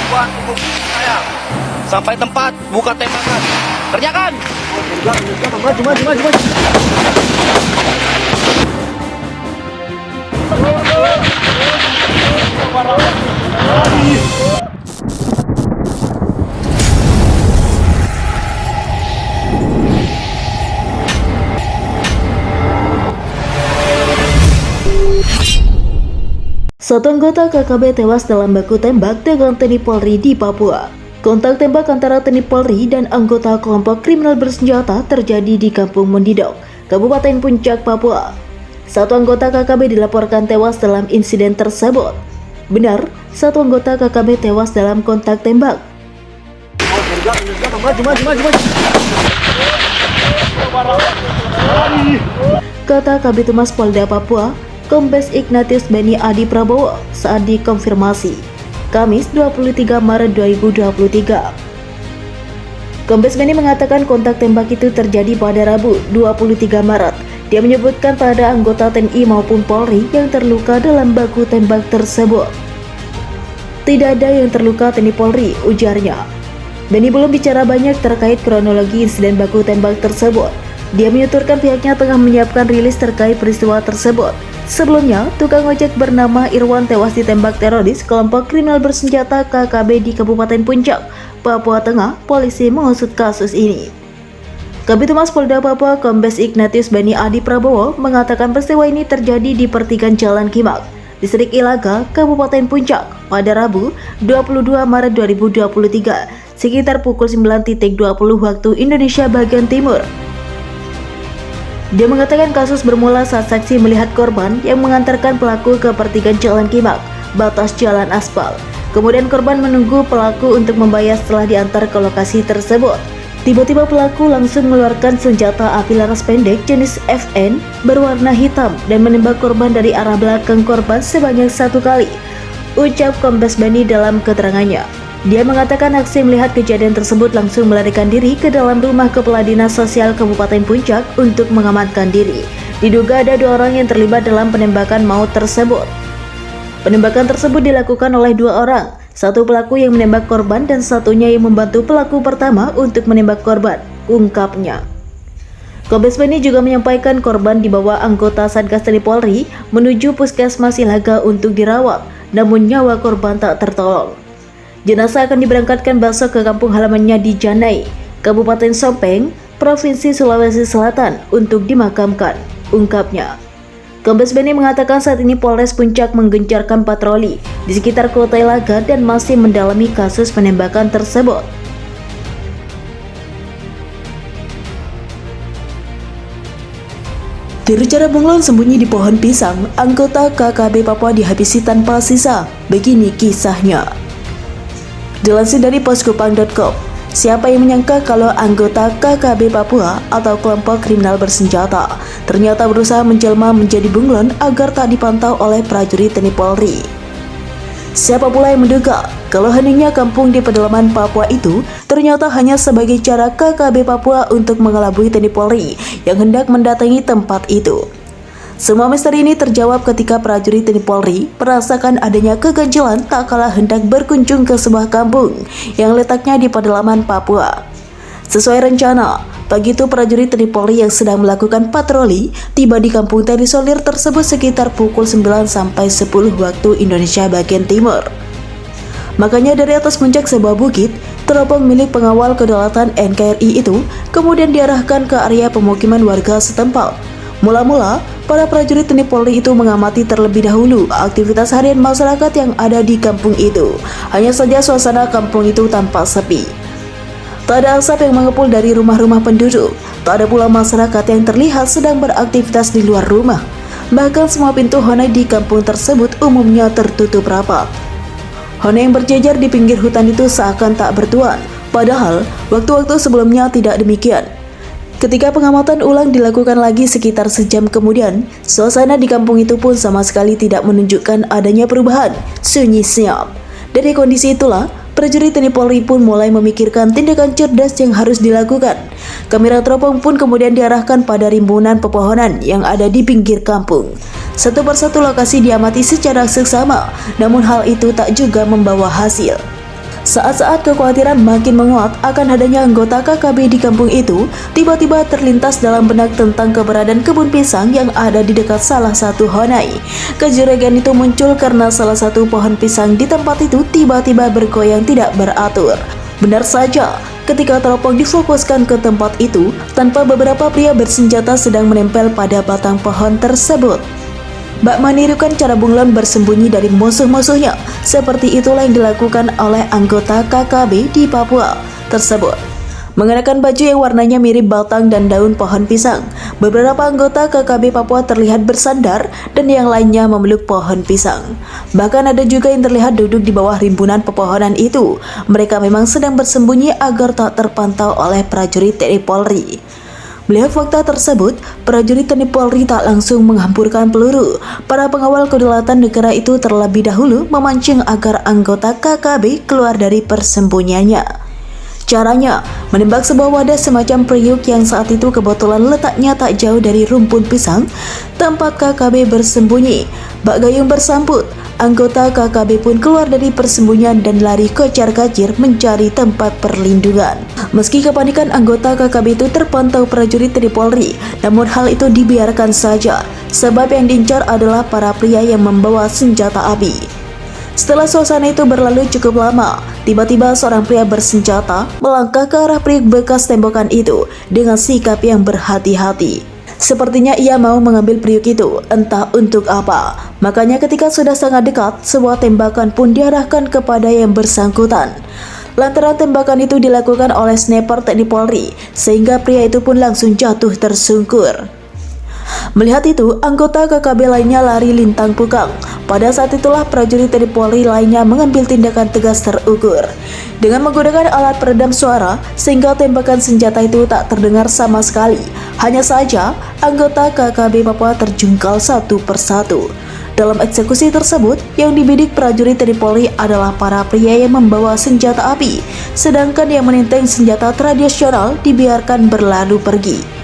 buat hukum saya. Sampai tempat, buka tembakan. Kerjakan! Maju, maju, maju, maju. Satu anggota KKB tewas dalam baku tembak dengan TNI Polri di Papua. Kontak tembak antara TNI Polri dan anggota kelompok kriminal bersenjata terjadi di Kampung Mondidok, Kabupaten Puncak, Papua. Satu anggota KKB dilaporkan tewas dalam insiden tersebut. Benar, satu anggota KKB tewas dalam kontak tembak. Maju, maju, maju, maju. Kata Kabid Humas Polda Papua, Kombes Ignatius Beni Adi Prabowo saat dikonfirmasi Kamis 23 Maret 2023. Kombes Beni mengatakan kontak tembak itu terjadi pada Rabu 23 Maret. Dia menyebutkan pada anggota TNI maupun Polri yang terluka dalam baku tembak tersebut. Tidak ada yang terluka TNI Polri, ujarnya. Beni belum bicara banyak terkait kronologi insiden baku tembak tersebut. Dia menuturkan pihaknya tengah menyiapkan rilis terkait peristiwa tersebut. Sebelumnya, tukang ojek bernama Irwan tewas ditembak teroris kelompok kriminal bersenjata KKB di Kabupaten Puncak, Papua Tengah. Polisi mengusut kasus ini. Kabid Humas Polda Papua Kombes Ignatius Beni Adi Prabowo mengatakan peristiwa ini terjadi di pertigaan Jalan Kimak, Distrik Ilaga, Kabupaten Puncak pada Rabu 22 Maret 2023 sekitar pukul 9.20 waktu Indonesia bagian timur. Dia mengatakan kasus bermula saat saksi melihat korban yang mengantarkan pelaku ke pertigaan Jalan Kimak, batas jalan aspal. Kemudian korban menunggu pelaku untuk membayar setelah diantar ke lokasi tersebut. Tiba-tiba pelaku langsung mengeluarkan senjata api laras pendek jenis FN berwarna hitam dan menembak korban dari arah belakang korban sebanyak 1 kali, ucap Kombes Beni dalam keterangannya. Dia mengatakan aksi melihat kejadian tersebut langsung melarikan diri ke dalam rumah Kepala Dinas Sosial Kabupaten Puncak untuk mengamankan diri. Diduga ada 2 orang yang terlibat dalam penembakan maut tersebut. Penembakan tersebut dilakukan oleh 2 orang, satu pelaku yang menembak korban dan satunya yang membantu pelaku pertama untuk menembak korban, ungkapnya. Kombes Beni juga menyampaikan korban dibawa anggota Satgas TNI Polri menuju Puskesmas Ilaga untuk dirawat, namun nyawa korban tak tertolong. Jenazah akan diberangkatkan besok ke kampung halamannya di Janai, Kabupaten Sopeng, Provinsi Sulawesi Selatan untuk dimakamkan, ungkapnya. Kombes Beni mengatakan saat ini Polres Puncak menggencarkan patroli di sekitar kota Ilaga dan masih mendalami kasus penembakan tersebut. Tiru cara bunglon sembunyi di pohon pisang, anggota KKB Papua dihabisi tanpa sisa. Begini kisahnya. Dilansir dari poskopang.com, siapa yang menyangka kalau anggota KKB Papua atau kelompok kriminal bersenjata ternyata berusaha menjelma menjadi bunglon agar tak dipantau oleh prajurit TNI Polri. Siapa pula yang menduga kalau heningnya kampung di pedalaman Papua itu ternyata hanya sebagai cara KKB Papua untuk mengelabui TNI Polri yang hendak mendatangi tempat itu. Semua misteri ini terjawab ketika prajurit TNI Polri merasakan adanya keganjilan tak kalah hendak berkunjung ke sebuah kampung yang letaknya di pedalaman Papua. Sesuai rencana, pagi itu prajurit TNI Polri yang sedang melakukan patroli tiba di kampung terisolir tersebut sekitar pukul 9 sampai 10 waktu Indonesia bagian timur. Makanya dari atas puncak sebuah bukit, teropong milik pengawal kedaulatan NKRI itu kemudian diarahkan ke area pemukiman warga setempat. Mula-mula, para prajurit TNI Polri itu mengamati terlebih dahulu aktivitas harian masyarakat yang ada di kampung itu. Hanya saja suasana kampung itu tampak sepi. Tak ada asap yang mengepul dari rumah-rumah penduduk. Tak ada pula masyarakat yang terlihat sedang beraktivitas di luar rumah. Bahkan semua pintu honai di kampung tersebut umumnya tertutup rapat. Honai yang berjejer di pinggir hutan itu seakan tak bertuan. Padahal, waktu-waktu sebelumnya tidak demikian. Ketika pengamatan ulang dilakukan lagi sekitar sejam kemudian, suasana di kampung itu pun sama sekali tidak menunjukkan adanya perubahan, sunyi senyap. Dari kondisi itulah, prajurit TNI Polri pun mulai memikirkan tindakan cerdas yang harus dilakukan. Kamera teropong pun kemudian diarahkan pada rimbunan pepohonan yang ada di pinggir kampung. Satu persatu lokasi diamati secara seksama, namun hal itu tak juga membawa hasil. Saat-saat kekhawatiran makin menguat akan adanya anggota KKB di kampung itu, tiba-tiba terlintas dalam benak tentang keberadaan kebun pisang yang ada di dekat salah satu honai. Kejurigaan itu muncul karena salah satu pohon pisang di tempat itu tiba-tiba bergoyang tidak beratur. Benar saja, ketika teropong difokuskan ke tempat itu, tanpa beberapa pria bersenjata sedang menempel pada batang pohon tersebut. Bak menirukan cara bunglon bersembunyi dari musuh-musuhnya. Seperti itulah yang dilakukan oleh anggota KKB di Papua tersebut. Mengenakan baju yang warnanya mirip batang dan daun pohon pisang, beberapa anggota KKB Papua terlihat bersandar dan yang lainnya memeluk pohon pisang. Bahkan ada juga yang terlihat duduk di bawah rimbunan pepohonan itu. Mereka memang sedang bersembunyi agar tak terpantau oleh prajurit TNI Polri. Melihat fakta tersebut, prajurit TNI Polri tak langsung menghampurkan peluru. Para pengawal kedaulatan negara itu terlebih dahulu memancing agar anggota KKB keluar dari persembunyiannya. Caranya, menembak sebuah wadah semacam periuk yang saat itu kebetulan letaknya tak jauh dari rumpun pisang tempat KKB bersembunyi. Bak gayung bersambut, anggota KKB pun keluar dari persembunyian dan lari kocar-kacir mencari tempat perlindungan. Meski kepanikan anggota KKB itu terpantau prajurit TNI Polri, namun hal itu dibiarkan saja, sebab yang diincar adalah para pria yang membawa senjata api. Setelah suasana itu berlalu cukup lama, tiba-tiba seorang pria bersenjata melangkah ke arah periuk bekas tembakan itu dengan sikap yang berhati-hati. Sepertinya ia mau mengambil periuk itu, entah untuk apa. Makanya ketika sudah sangat dekat, sebuah tembakan pun diarahkan kepada yang bersangkutan. Lantaran tembakan itu dilakukan oleh sniper TNI Polri, sehingga pria itu pun langsung jatuh tersungkur. Melihat itu, anggota KKB lainnya lari lintang pukang. Pada saat itulah prajurit TNI Polri lainnya mengambil tindakan tegas terukur dengan menggunakan alat peredam suara sehingga tembakan senjata itu tak terdengar sama sekali. Hanya saja, anggota KKB Papua terjungkal satu persatu. Dalam eksekusi tersebut, yang dibidik prajurit TNI Polri adalah para pria yang membawa senjata api, sedangkan yang menenteng senjata tradisional dibiarkan berlalu pergi.